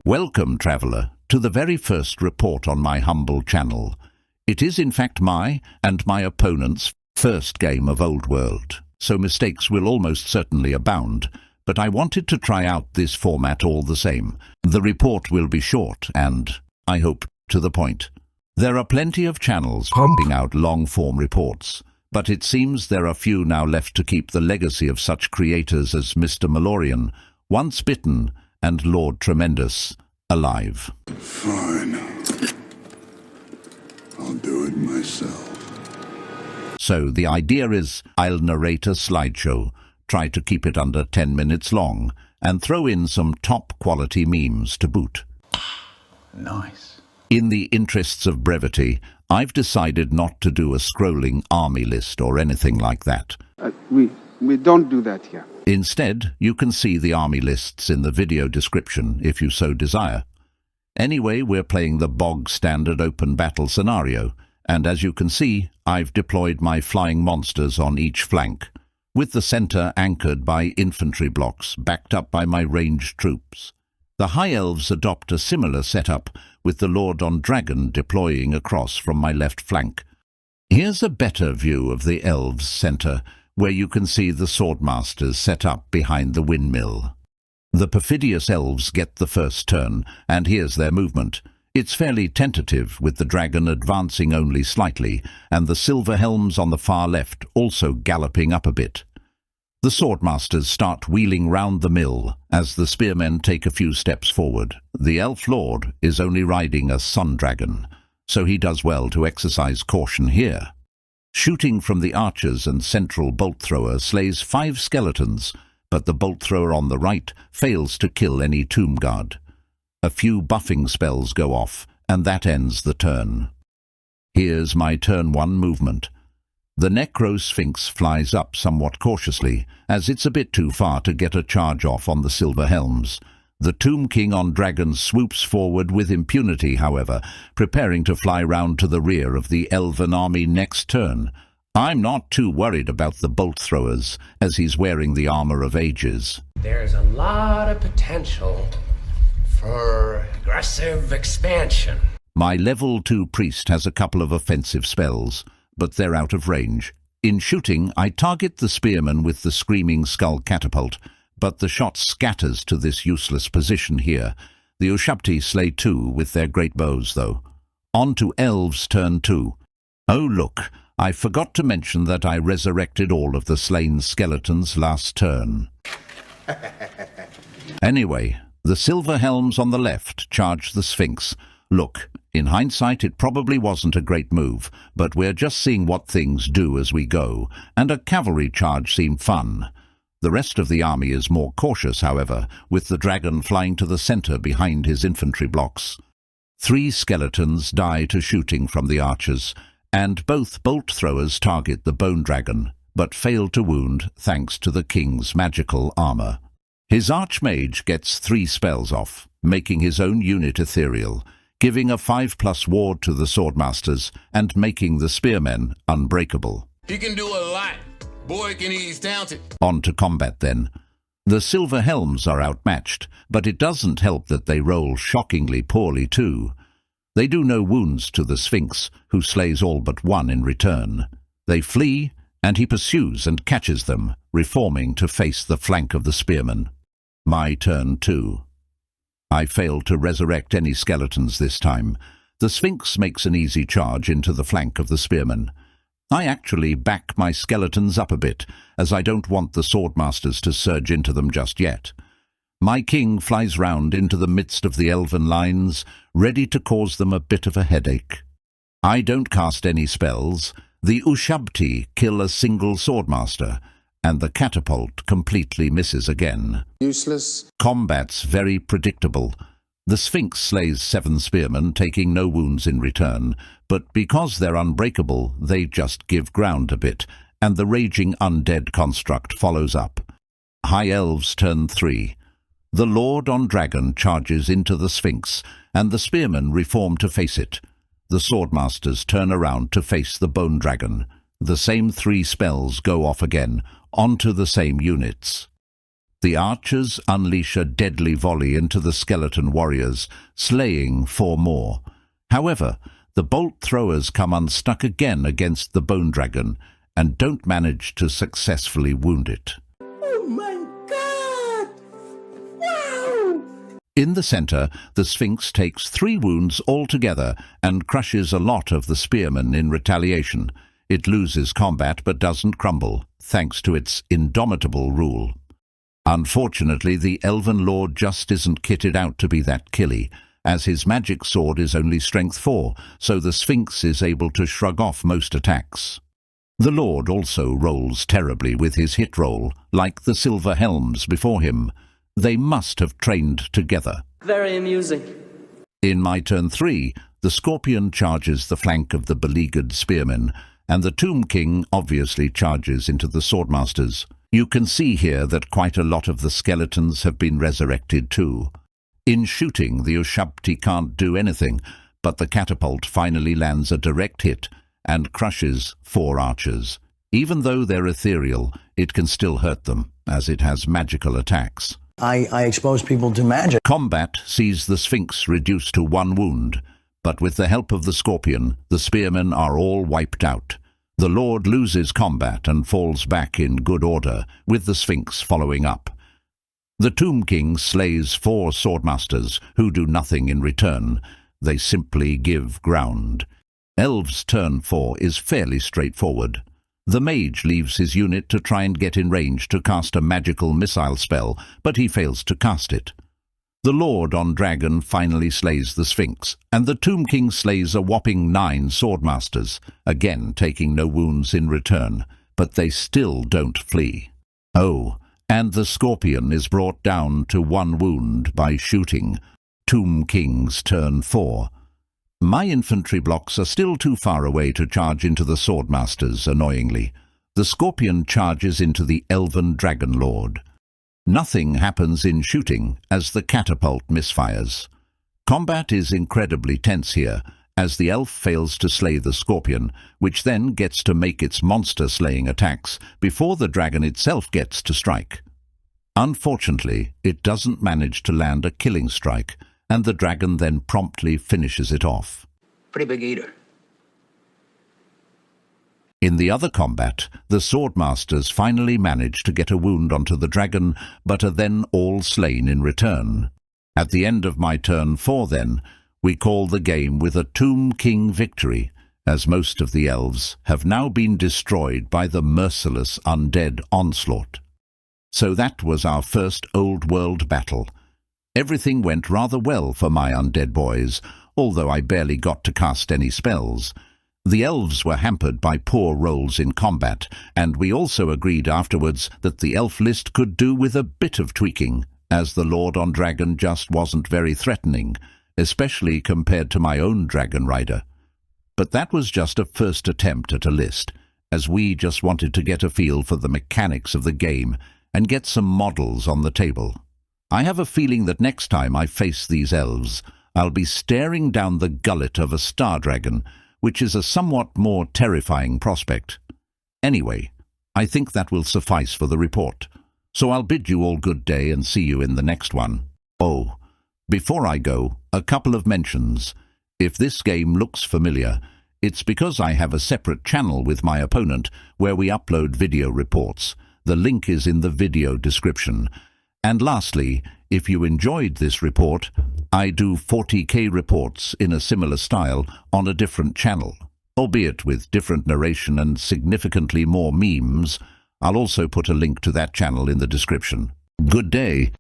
Welcome, traveller, to the very first report on my humble channel. It is in fact my and my opponent's first game of Old World, so mistakes will almost certainly abound, but I wanted to try out this format all the same. The report will be short and, I hope, to the point. There are plenty of channels pumping out long-form reports, but it seems there are few now left to keep the legacy of such creators as Mr. Malorian, Once Bitten, and Lord Tremendous alive. Fine. I'll do it myself. So the idea is I'll narrate a slideshow, try to keep it under 10 minutes long, and throw in some top-quality memes to boot. Nice. In the interests of brevity, I've decided not to do a scrolling army list or anything like that. We don't do that here. Instead, you can see the army lists in the video description if you so desire. Anyway, we're playing the bog-standard open battle scenario, and as you can see, I've deployed my flying monsters on each flank, with the centre anchored by infantry blocks backed up by my ranged troops. The High Elves adopt a similar setup, with the Lord on Dragon deploying across from my left flank. Here's a better view of the Elves' centre, where you can see the Swordmasters set up behind the windmill. The perfidious Elves get the first turn, and here's their movement. It's fairly tentative, with the dragon advancing only slightly, and the Silver Helms on the far left also galloping up a bit. The Swordmasters start wheeling round the mill as the Spearmen take a few steps forward. The Elf Lord is only riding a Sun Dragon, so he does well to exercise caution here. Shooting from the archers and central bolt thrower slays 5 skeletons, but the bolt thrower on the right fails to kill any tomb guard. A few buffing spells go off, and that ends the turn. Here's my turn 1 movement. The Necrosphinx flies up somewhat cautiously, as it's a bit too far to get a charge off on the Silver Helms. The Tomb King on Dragon swoops forward with impunity, however, preparing to fly round to the rear of the Elven army next turn. I'm not too worried about the bolt throwers, as he's wearing the armour of ages. There's a lot of potential for aggressive expansion. My level 2 priest has a couple of offensive spells, but they're out of range. In shooting, I target the Spearman with the Screaming Skull Catapult, but the shot scatters to this useless position here. The Ushabti slay 2 with their great bows, though. On to Elves turn 2. Oh look, I forgot to mention that I resurrected all of the slain skeletons last turn. Anyway, the Silver Helms on the left charge the Sphinx. Look, in hindsight it probably wasn't a great move, but we're just seeing what things do as we go, and a cavalry charge seemed fun. The rest of the army is more cautious, however, with the dragon flying to the centre behind his infantry blocks. 3 skeletons die to shooting from the archers, and both bolt throwers target the bone dragon, but fail to wound thanks to the king's magical armour. His Archmage gets 3 spells off, making his own unit ethereal, giving a 5+ ward to the Swordmasters and making the Spearmen unbreakable. He can do a lot. Boy, can he's talented. On to combat then. The Silver Helms are outmatched, but it doesn't help that they roll shockingly poorly too. They do no wounds to the Sphinx, who slays all but 1 in return. They flee, and he pursues and catches them, reforming to face the flank of the Spearman. My turn 2. I failed to resurrect any skeletons this time. The Sphinx makes an easy charge into the flank of the Spearman. I actually back my skeletons up a bit, as I don't want the Swordmasters to surge into them just yet. My king flies round into the midst of the elven lines, ready to cause them a bit of a headache. I don't cast any spells. The Ushabti kill a single Swordmaster, and the Catapult completely misses again. Useless. Combat's very predictable. The Sphinx slays 7 Spearmen, taking no wounds in return, but because they're unbreakable, they just give ground a bit, and the raging undead construct follows up. High Elves turn 3. The Lord on Dragon charges into the Sphinx, and the Spearmen reform to face it. The Swordmasters turn around to face the Bone Dragon. The same 3 spells go off again, onto the same units. The archers unleash a deadly volley into the skeleton warriors, slaying 4 more. However, the bolt throwers come unstuck again against the bone dragon and don't manage to successfully wound it. Oh my God! Wow! In the center, the Sphinx takes 3 wounds altogether and crushes a lot of the Spearman in retaliation. It loses combat but doesn't crumble, thanks to its indomitable rule. Unfortunately, the Elven Lord just isn't kitted out to be that killy, as his magic sword is only strength 4, so the Sphinx is able to shrug off most attacks. The Lord also rolls terribly with his hit roll, like the Silver Helms before him. They must have trained together. Very amusing. In my turn 3, the Scorpion charges the flank of the beleaguered Spearmen, and the Tomb King obviously charges into the Swordmasters. You can see here that quite a lot of the skeletons have been resurrected too. In shooting, the Ushabti can't do anything, but the Catapult finally lands a direct hit and crushes 4 archers. Even though they're ethereal, it can still hurt them, as it has magical attacks. I expose people to magic. Combat sees the Sphinx reduced to 1 wound, but with the help of the Scorpion, the Spearmen are all wiped out. The Lord loses combat and falls back in good order, with the Sphinx following up. The Tomb King slays 4 Swordmasters, who do nothing in return. They simply give ground. Elves' turn 4 is fairly straightforward. The Mage leaves his unit to try and get in range to cast a magical missile spell, but he fails to cast it. The Lord on Dragon finally slays the Sphinx, and the Tomb King slays a whopping 9 Swordmasters, again taking no wounds in return, but they still don't flee. Oh, and the Scorpion is brought down to 1 wound by shooting. Tomb King's turn 4. My infantry blocks are still too far away to charge into the Swordmasters, annoyingly. The Scorpion charges into the Elven Dragon Lord. Nothing happens in shooting as the Catapult misfires. Combat is incredibly tense here, as the elf fails to slay the Scorpion, which then gets to make its monster-slaying attacks before the dragon itself gets to strike. Unfortunately, it doesn't manage to land a killing strike, and the dragon then promptly finishes it off. Pretty big eater. In the other combat, the Swordmasters finally manage to get a wound onto the dragon, but are then all slain in return. At the end of my turn 4 then, we call the game with a Tomb King victory, as most of the elves have now been destroyed by the merciless undead onslaught. So that was our first Old World battle. Everything went rather well for my undead boys, although I barely got to cast any spells. The elves were hampered by poor rolls in combat, and we also agreed afterwards that the elf list could do with a bit of tweaking, as the Lord on Dragon just wasn't very threatening, especially compared to my own Dragon Rider. But that was just a first attempt at a list, as we just wanted to get a feel for the mechanics of the game and get some models on the table. I have a feeling that next time I face these elves, I'll be staring down the gullet of a star dragon, which is a somewhat more terrifying prospect. Anyway, I think that will suffice for the report, so I'll bid you all good day and see you in the next one. Oh, before I go, a couple of mentions. If this game looks familiar, it's because I have a separate channel with my opponent where we upload video reports. The link is in the video description. And lastly, if you enjoyed this report, I do 40k reports in a similar style on a different channel, albeit with different narration and significantly more memes. I'll also put a link to that channel in the description. Good day.